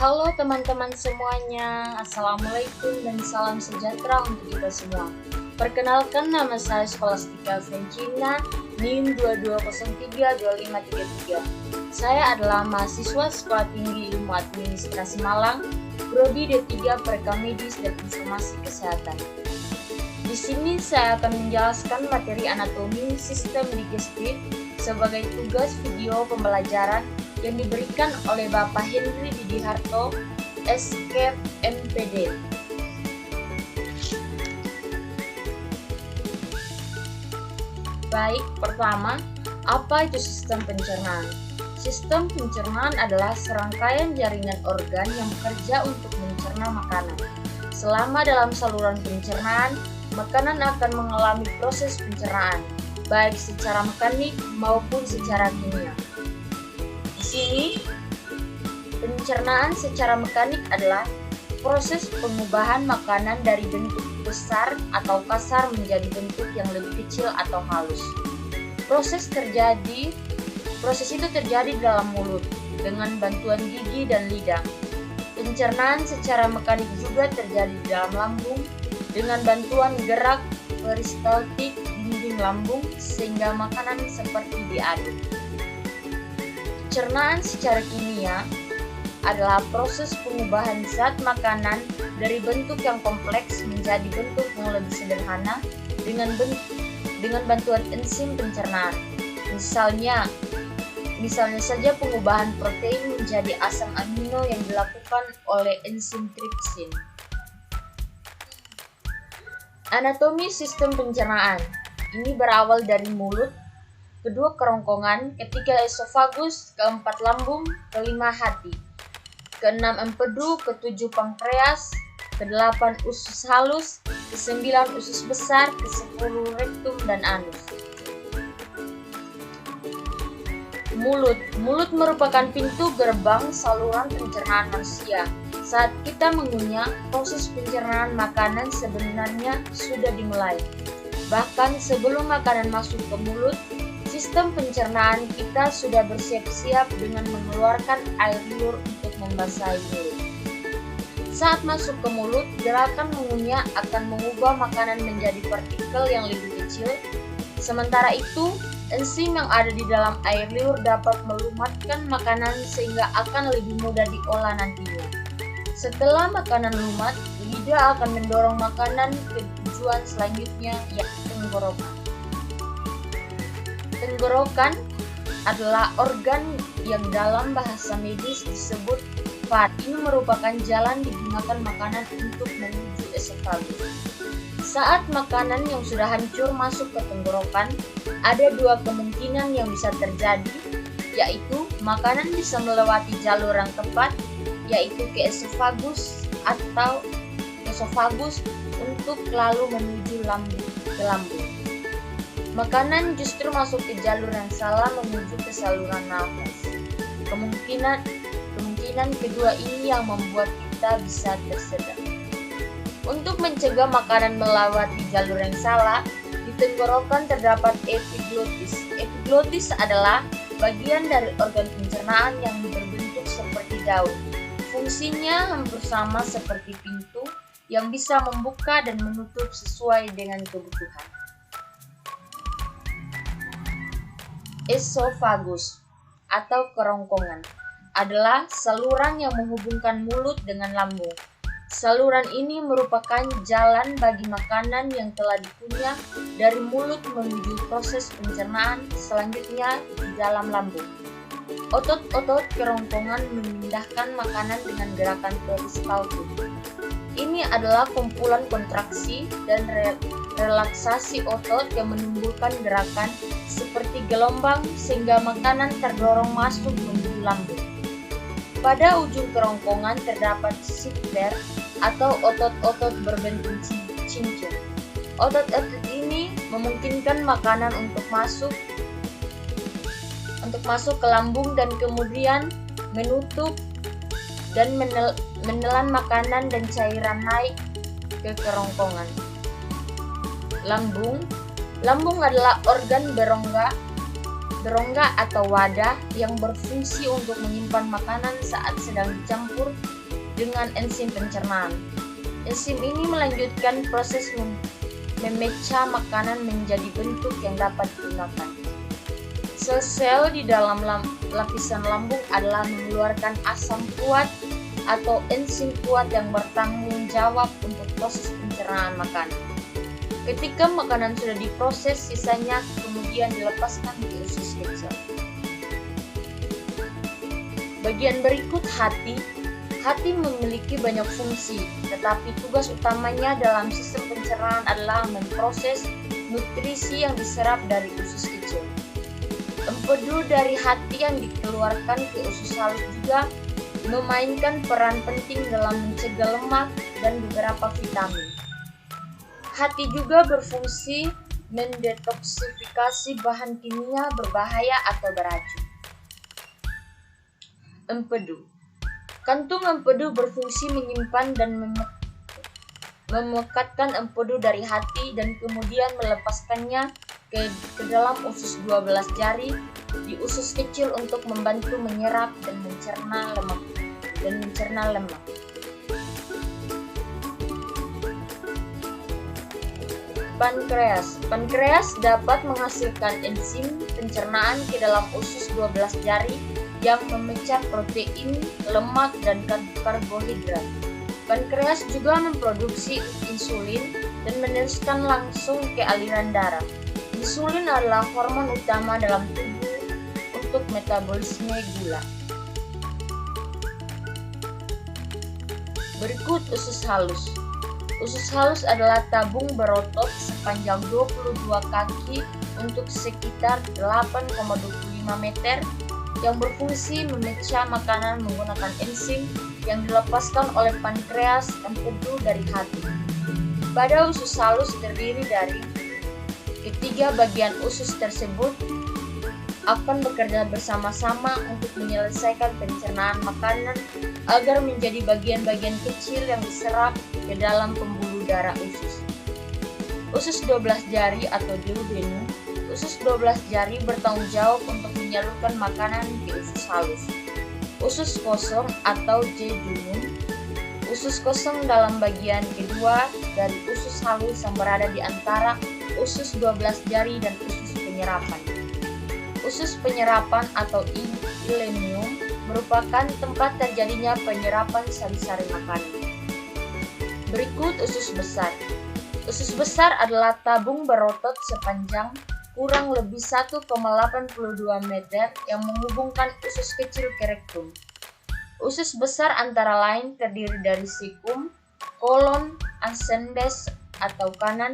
Halo teman-teman semuanya, Assalamualaikum dan salam sejahtera untuk kita semua. Perkenalkan, nama saya Scholastica Frenchina, NIM 22032533. Saya adalah mahasiswa Sekolah Tinggi Ilmu Administrasi Malang, Prodi D3 Pereka Medis dan Informasi Kesehatan. Di sini saya akan menjelaskan materi anatomi sistem digestif sebagai tugas video pembelajaran yang diberikan oleh Bapak Henry Didiharto, SKEP MPD. Baik, pertama, apa itu sistem pencernaan? Sistem pencernaan adalah serangkaian jaringan organ yang bekerja untuk mencerna makanan. Selama dalam saluran pencernaan, makanan akan mengalami proses pencernaan, baik secara mekanik maupun secara kimia. Di sini, pencernaan secara mekanik adalah proses pengubahan makanan dari bentuk besar atau kasar menjadi bentuk yang lebih kecil atau halus. Proses itu terjadi dalam mulut dengan bantuan gigi dan lidah. Pencernaan secara mekanik juga terjadi di dalam lambung dengan bantuan gerak peristaltik dinding lambung sehingga makanan seperti diaduk. Pencernaan secara kimia adalah proses pengubahan zat makanan dari bentuk yang kompleks menjadi bentuk yang lebih sederhana dengan bantuan enzim pencernaan. Misalnya saja pengubahan protein menjadi asam amino yang dilakukan oleh enzim tripsin. Anatomi sistem pencernaan ini berawal dari mulut, kedua kerongkongan, ketiga esofagus, keempat lambung, kelima hati, keenam empedu, ketujuh pankreas, kedelapan usus halus, kesembilan usus besar, kesepuluh rektum dan anus. Mulut merupakan pintu gerbang saluran pencernaan manusia. Saat kita mengunyah, proses pencernaan makanan sebenarnya sudah dimulai. Bahkan sebelum makanan masuk ke mulut, sistem pencernaan kita sudah bersiap-siap dengan mengeluarkan air liur untuk membasahi mulut. Saat masuk ke mulut, gerakan mengunyah akan mengubah makanan menjadi partikel yang lebih kecil. Sementara itu, enzim yang ada di dalam air liur dapat melumatkan makanan sehingga akan lebih mudah diolah nantinya. Setelah makanan lumat, lidah akan mendorong makanan ke tujuan selanjutnya, yaitu tenggorokan. Tenggorokan adalah organ yang dalam bahasa medis disebut phat. Ini merupakan jalan digunakan makanan untuk menuju esofagus. Saat makanan yang sudah hancur masuk ke tenggorokan, ada dua kemungkinan yang bisa terjadi, yaitu makanan bisa melewati jalur yang tepat, yaitu ke esofagus atau esofagus untuk lalu menuju ke lambung. Makanan justru masuk ke jalur yang salah menuju ke saluran nafas. Kemungkinan kedua ini yang membuat kita bisa tersedak. Untuk mencegah makanan melewati jalur yang salah, di tenggorokan terdapat epiglotis. Epiglotis adalah bagian dari organ pencernaan yang berbentuk seperti daun. Fungsinya hampir sama seperti pintu yang bisa membuka dan menutup sesuai dengan kebutuhan. Esofagus atau kerongkongan adalah saluran yang menghubungkan mulut dengan lambung. Saluran ini merupakan jalan bagi makanan yang telah dikunyah dari mulut menuju proses pencernaan selanjutnya di dalam lambung. Otot-otot kerongkongan memindahkan makanan dengan gerakan peristaltik. Ini adalah kumpulan kontraksi dan relaksasi otot yang menimbulkan gerakan seperti gelombang sehingga makanan terdorong masuk menuju lambung. Pada ujung kerongkongan terdapat sphincter atau otot-otot berbentuk cincin. Otot-otot ini memungkinkan makanan untuk masuk ke lambung dan kemudian menutup dan menelan makanan dan cairan naik ke kerongkongan. Lambung adalah organ berongga berongga atau wadah yang berfungsi untuk menyimpan makanan saat sedang dicampur dengan enzim pencernaan. Enzim ini melanjutkan proses memecah makanan menjadi bentuk yang dapat digunakan. Sel-sel di dalam lapisan lambung adalah mengeluarkan asam kuat atau enzim kuat yang bertanggung jawab untuk proses pencernaan makanan. Ketika makanan sudah diproses, sisanya kemudian dilepaskan ke usus kecil. Bagian berikut hati. Hati memiliki banyak fungsi, tetapi tugas utamanya dalam sistem pencernaan adalah memproses nutrisi yang diserap dari usus kecil. Empedu dari hati yang dikeluarkan ke usus halus juga memainkan peran penting dalam mencegah lemak dan beberapa vitamin. Hati juga berfungsi mendetoksifikasi bahan kimia berbahaya atau beracun. Empedu. Kantung empedu berfungsi menyimpan dan memekatkan empedu dari hati dan kemudian melepaskannya ke dalam usus 12 jari di usus kecil untuk membantu menyerap dan mencerna lemak. Pankreas. Pankreas dapat menghasilkan enzim pencernaan ke dalam usus 12 jari yang memecah protein, lemak, dan karbohidrat. Pankreas juga memproduksi insulin dan meneruskan langsung ke aliran darah. Insulin adalah hormon utama dalam tubuh untuk metabolisme gula. Berikut usus halus. Usus halus adalah tabung berotot sepanjang 22 kaki untuk sekitar 8,25 meter yang berfungsi memecah makanan menggunakan enzim yang dilepaskan oleh pankreas empedu dari hati. Pada usus halus terdiri dari ketiga bagian usus tersebut akan bekerja bersama-sama untuk menyelesaikan pencernaan makanan agar menjadi bagian-bagian kecil yang diserap ke dalam pembuluh darah usus. Usus 12 jari atau duodenum. Usus 12 jari bertanggung jawab untuk menyalurkan makanan ke usus halus. Usus kosong atau jejunum. Usus kosong dalam bagian kedua dari usus halus yang berada di antara usus 12 jari dan usus penyerapan. Usus penyerapan atau ileum merupakan tempat terjadinya penyerapan sari-sari makanan. Berikut usus besar. Usus besar adalah tabung berotot sepanjang kurang lebih 1,82 meter yang menghubungkan usus kecil ke rektum. Usus besar antara lain terdiri dari sikum, kolon ascendens atau kanan,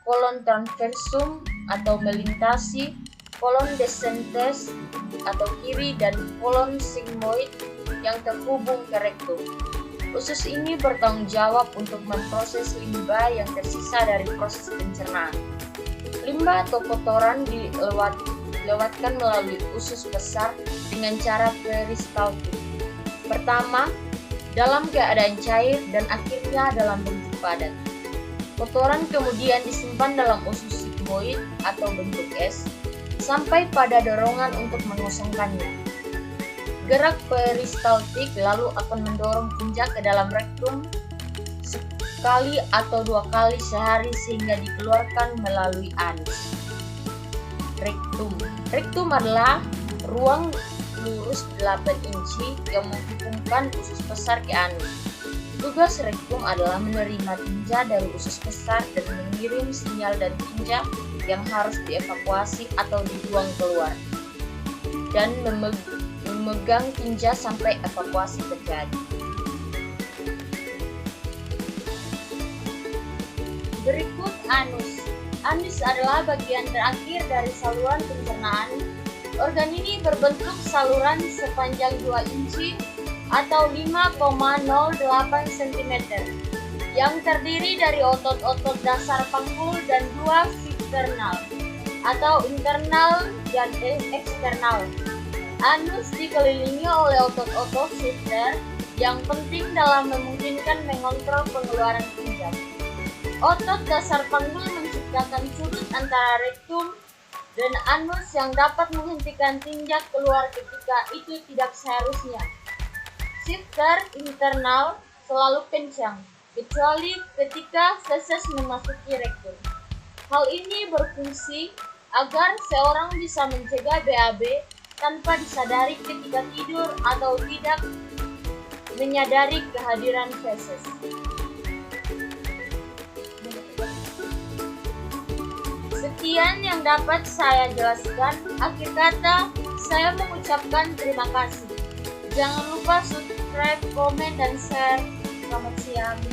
kolon transversum atau melintasi, kolon descendens atau kiri, dan kolon sigmoid yang terhubung ke rektum. Usus ini bertanggung jawab untuk memproses limba yang tersisa dari proses pencernaan. Limba atau kotoran dilewatkan melalui usus besar dengan cara peristaltik. Pertama, dalam keadaan cair dan akhirnya dalam bentuk padat. Kotoran kemudian disimpan dalam usus sigmoid atau bentuk es sampai pada dorongan untuk mengosongkannya. Gerak peristaltik lalu akan mendorong tinja ke dalam rektum sekali atau 2 kali sehari sehingga dikeluarkan melalui anus. Rektum adalah ruang lurus 8 inci yang menghubungkan usus besar ke anus. Tugas rektum adalah menerima tinja dari usus besar dan mengirim sinyal dan tinja yang harus dievakuasi atau dibuang keluar, dan memegang tinja sampai evakuasi terjadi. Berikut anus. Anus adalah bagian terakhir dari saluran pencernaan. Organ ini berbentuk saluran sepanjang 2 inci atau 5,08 cm yang terdiri dari otot-otot dasar panggul dan 2 visternal atau internal dan eksternal. Anus dikelilingi oleh otot-otot vistern yang penting dalam memungkinkan mengontrol pengeluaran tinja. Otot dasar panggul menciptakan sudut antara rektum dan anus yang dapat menghentikan tinja keluar ketika itu tidak seharusnya. Shifter internal selalu kencang, kecuali ketika feses memasuki rektum. Hal ini berfungsi agar seorang bisa mencegah BAB tanpa disadari ketika tidur atau tidak menyadari kehadiran feses. Sekian yang dapat saya jelaskan. Akhir kata, saya mengucapkan terima kasih. Jangan lupa subscribe, komen, dan share. Selamat siang.